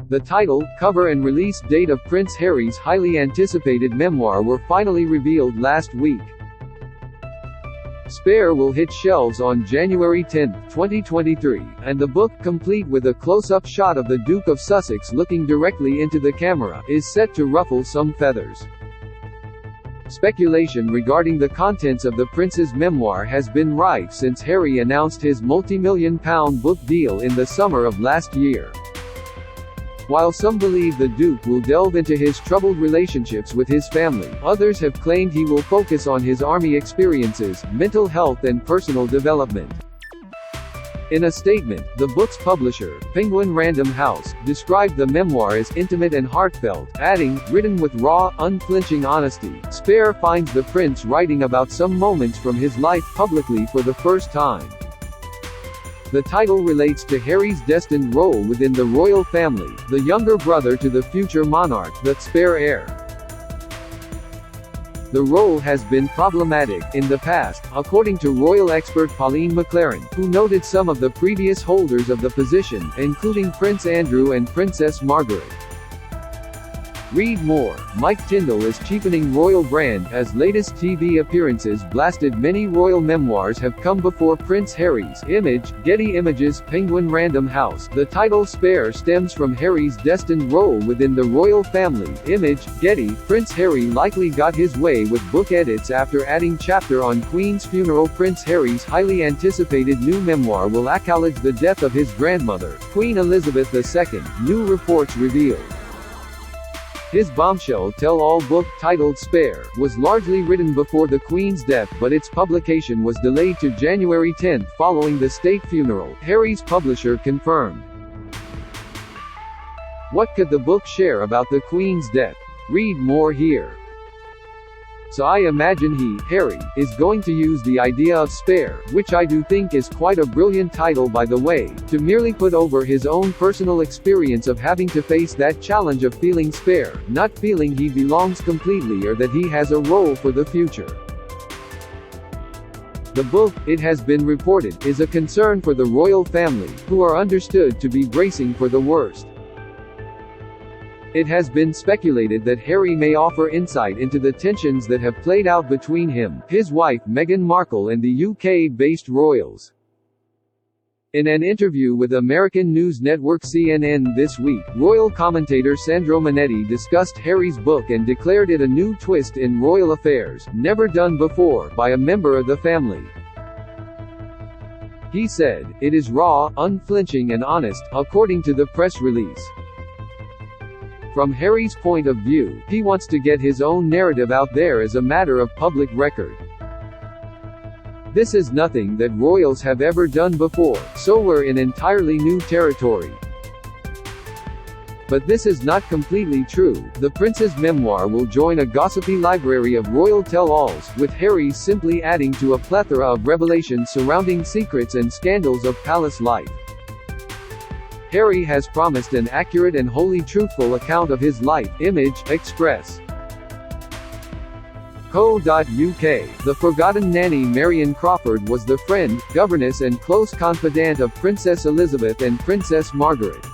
The title, cover and release date of Prince Harry's highly anticipated memoir were finally revealed last week. Spare will hit shelves on January 10, 2023, and the book, complete with a close-up shot of the Duke of Sussex looking directly into the camera, is set to ruffle some feathers. Speculation regarding the contents of the prince's memoir has been rife since Harry announced his multi-million-pound book deal in the summer of last year. While some believe the Duke will delve into his troubled relationships with his family, others have claimed he will focus on his army experiences, mental health and personal development. In a statement, the book's publisher, Penguin Random House, described the memoir as intimate and heartfelt, adding, "Written with raw, unflinching honesty, Spare finds the prince writing about some moments from his life publicly for the first time." The title relates to Harry's destined role within the royal family, the younger brother to the future monarch, the Spare heir. The role has been problematic in the past, according to royal expert Pauline McLaren, who noted some of the previous holders of the position, including Prince Andrew and Princess Margaret. Read more. Mike Tyndall is cheapening royal brand as latest TV appearances blasted. Many royal memoirs have come before Prince Harry's. Image, Getty Images, Penguin Random House. The title Spare stems from Harry's destined role within the royal family. Image, Getty. Prince Harry likely got his way with book edits after adding chapter on Queen's funeral. Prince Harry's highly anticipated new memoir will acknowledge the death of his grandmother, Queen Elizabeth II, new reports revealed. His bombshell tell-all book, titled Spare, was largely written before the Queen's death, but its publication was delayed to January 10 following the state funeral, Harry's publisher confirmed. What could the book share about the Queen's death? Read more here. So I imagine Harry, is going to use the idea of Spare, which I do think is quite a brilliant title by the way, to merely put over his own personal experience of having to face that challenge of feeling spare, not feeling he belongs completely or that he has a role for the future. The book, it has been reported, is a concern for the royal family, who are understood to be bracing for the worst. It has been speculated that Harry may offer insight into the tensions that have played out between him, his wife Meghan Markle and the UK-based royals. In an interview with American news network CNN this week, royal commentator Sandro Manetti discussed Harry's book and declared it a new twist in royal affairs, never done before by a member of the family. He said, "It is raw, unflinching and honest," according to the press release. From Harry's point of view, he wants to get his own narrative out there as a matter of public record. This is nothing that royals have ever done before, so we're in entirely new territory. But this is not completely true. The prince's memoir will join a gossipy library of royal tell-alls, with Harry simply adding to a plethora of revelations surrounding secrets and scandals of palace life. Harry has promised an accurate and wholly truthful account of his life. Image, Express. Co.uk. The forgotten nanny Marion Crawford was the friend, governess and close confidant of Princess Elizabeth and Princess Margaret.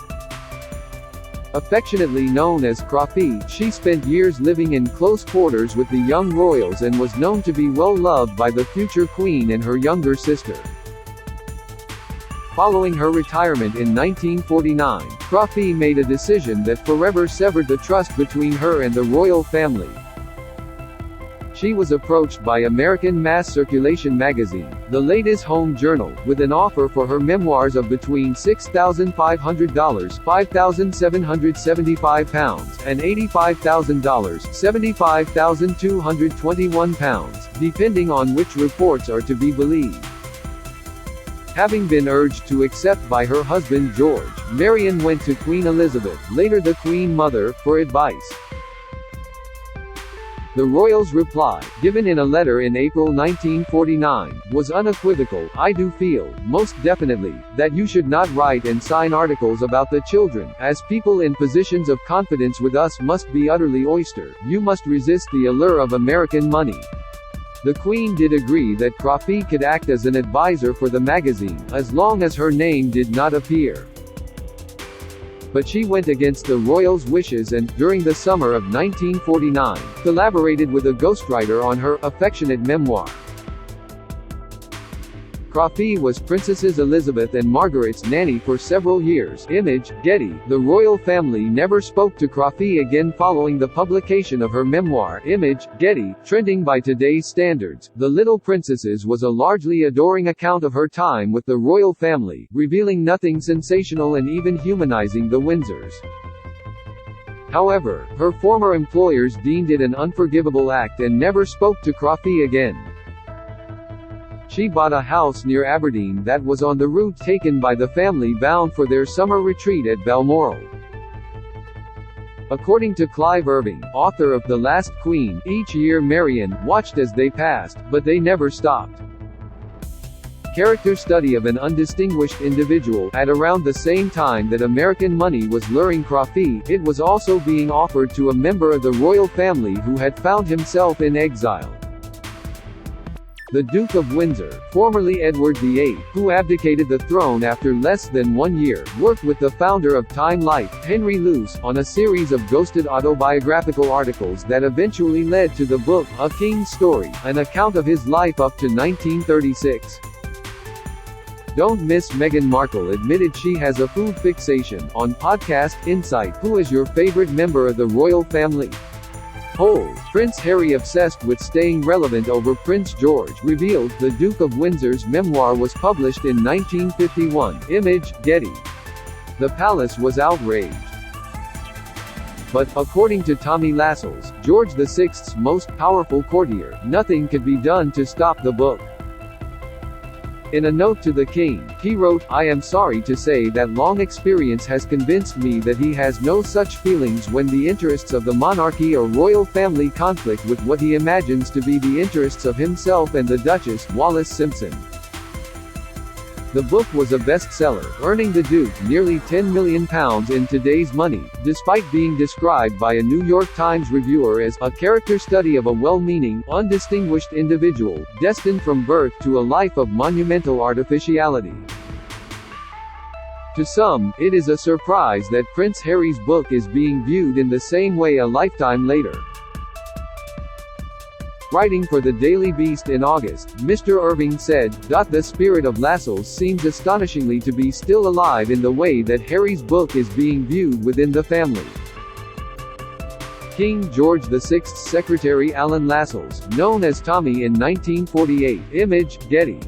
Affectionately known as Crawfie, she spent years living in close quarters with the young royals and was known to be well loved by the future queen and her younger sister. Following her retirement in 1949, Crawfie made a decision that forever severed the trust between her and the royal family. She was approached by American mass circulation magazine, the latest home journal, with an offer for her memoirs of between $6,500 (£5,775) and $85,000 (£75,221), depending on which reports are to be believed. Having been urged to accept by her husband George, Marion went to Queen Elizabeth, later the Queen Mother, for advice. The royals' reply, given in a letter in April 1949, was unequivocal. "I do feel, most definitely, that you should not write and sign articles about the children, as people in positions of confidence with us must be utterly oyster. You must resist the allure of American money." The Queen did agree that Crawfie could act as an advisor for the magazine, as long as her name did not appear. but she went against the royals' wishes and, during the summer of 1949, collaborated with a ghostwriter on her affectionate memoir. Crawford was Princesses Elizabeth and Margaret's nanny for several years. Image, Getty. The royal family never spoke to Crawford again following the publication of her memoir. Image, Getty. Trending by today's standards, The Little Princesses was a largely adoring account of her time with the royal family, revealing nothing sensational and even humanizing the Windsors. However, her former employers deemed it an unforgivable act and never spoke to Crawford again. She bought a house near Aberdeen that was on the route taken by the family bound for their summer retreat at Balmoral. According to Clive Irving, author of The Last Queen, each year Marion watched as they passed, but they never stopped. Character study of an undistinguished individual. At around the same time that American money was luring Crawford, it was also being offered to a member of the royal family who had found himself in exile. The Duke of Windsor, formerly Edward VIII, who abdicated the throne after less than 1 year, worked with the founder of Time Life, Henry Luce, on a series of ghosted autobiographical articles that eventually led to the book, A King's Story, an account of his life up to 1936. Don't miss Meghan Markle admitted she has a food fixation, on podcast Insight. Who is your favorite member of the royal family? Poll. Prince Harry obsessed with staying relevant over Prince George, revealed. The Duke of Windsor's memoir was published in 1951. Image, Getty. The palace was outraged. But, according to Tommy Lascelles, George VI's most powerful courtier, nothing could be done to stop the book. In a note to the king, he wrote, "I am sorry to say that long experience has convinced me that he has no such feelings when the interests of the monarchy or royal family conflict with what he imagines to be the interests of himself and the Duchess, Wallis Simpson." The book was a bestseller, earning the Duke nearly £10 million in today's money, despite being described by a New York Times reviewer as a character study of a well-meaning, undistinguished individual, destined from birth to a life of monumental artificiality. To some, it is a surprise that Prince Harry's book is being viewed in the same way a lifetime later. Writing for the Daily Beast in August, Mr. Irving said, "The spirit of Lascelles seems astonishingly to be still alive in the way that Harry's book is being viewed within the family." King George VI's secretary Alan Lascelles, known as Tommy in 1948, Image, Getty.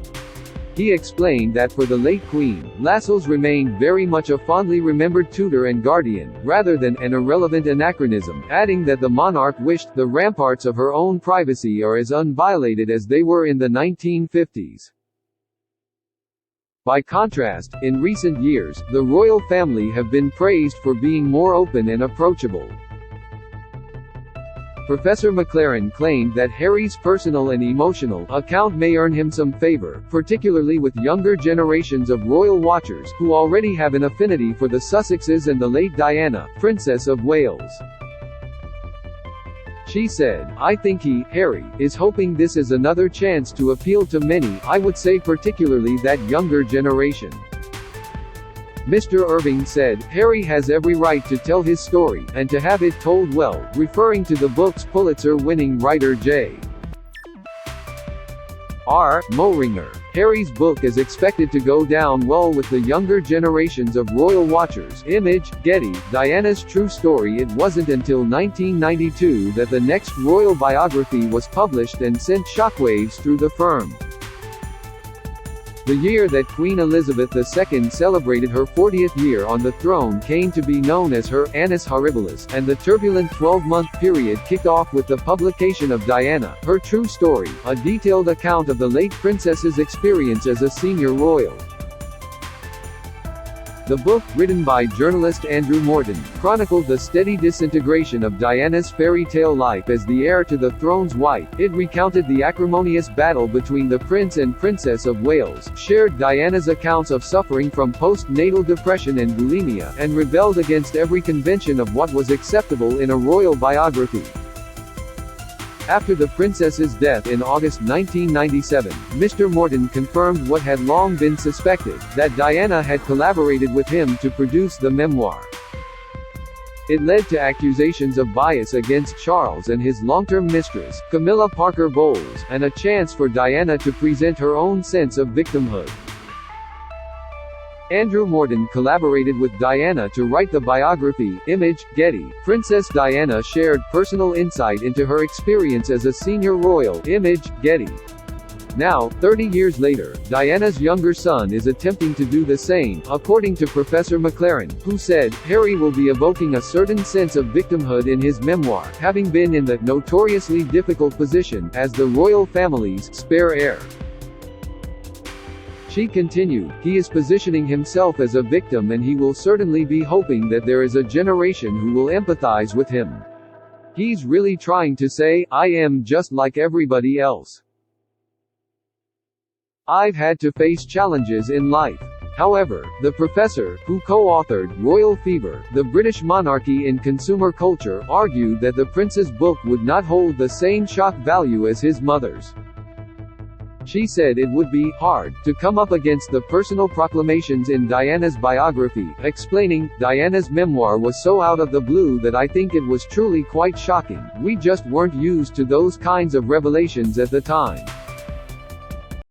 He explained that for the late Queen, Lascelles remained very much a fondly remembered tutor and guardian, rather than an irrelevant anachronism, adding that the monarch wished the ramparts of her own privacy are as unviolated as they were in the 1950s. By contrast, in recent years, the royal family have been praised for being more open and approachable. Professor McLaren claimed that Harry's personal and emotional account may earn him some favor, particularly with younger generations of royal watchers, who already have an affinity for the Sussexes and the late Diana, Princess of Wales. She said, "I think Harry, is hoping this is another chance to appeal to many, I would say particularly that younger generation." Mr. Irving said, "Harry has every right to tell his story, and to have it told well," referring to the book's Pulitzer-winning writer J.R. Moehringer. Harry's book is expected to go down well with the younger generations of royal watchers. Image, Getty. Diana's true story. It wasn't until 1992 that the next royal biography was published and sent shockwaves through the firm. The year that Queen Elizabeth II celebrated her 40th year on the throne came to be known as her Annus Horribilis, and the turbulent 12-month period kicked off with the publication of Diana, Her True Story, a detailed account of the late princess's experience as a senior royal. The book, written by journalist Andrew Morton, chronicled the steady disintegration of Diana's fairy tale life as the heir to the throne's wife. It recounted the acrimonious battle between the Prince and Princess of Wales, shared Diana's accounts of suffering from post-natal depression and bulimia, and rebelled against every convention of what was acceptable in a royal biography. After the princess's death in August 1997, Mr. Morton confirmed what had long been suspected, that Diana had collaborated with him to produce the memoir. It led to accusations of bias against Charles and his long-term mistress, Camilla Parker Bowles, and a chance for Diana to present her own sense of victimhood. Andrew Morton collaborated with Diana to write the biography, Image, Getty. Princess Diana shared personal insight into her experience as a senior royal, Image, Getty. Now, 30 years later, Diana's younger son is attempting to do the same, according to Professor McLaren, who said, Harry will be evoking a certain sense of victimhood in his memoir, having been in the notoriously difficult position as the royal family's spare heir. She continued, he is positioning himself as a victim and he will certainly be hoping that there is a generation who will empathize with him. He's really trying to say, I am just like everybody else. I've had to face challenges in life. However, the professor, who co-authored Royal Fever, The British Monarchy in Consumer Culture, argued that the prince's book would not hold the same shock value as his mother's. She said it would be hard to come up against the personal proclamations in Diana's biography, explaining, Diana's memoir was so out of the blue that I think it was truly quite shocking. We just weren't used to those kinds of revelations at the time.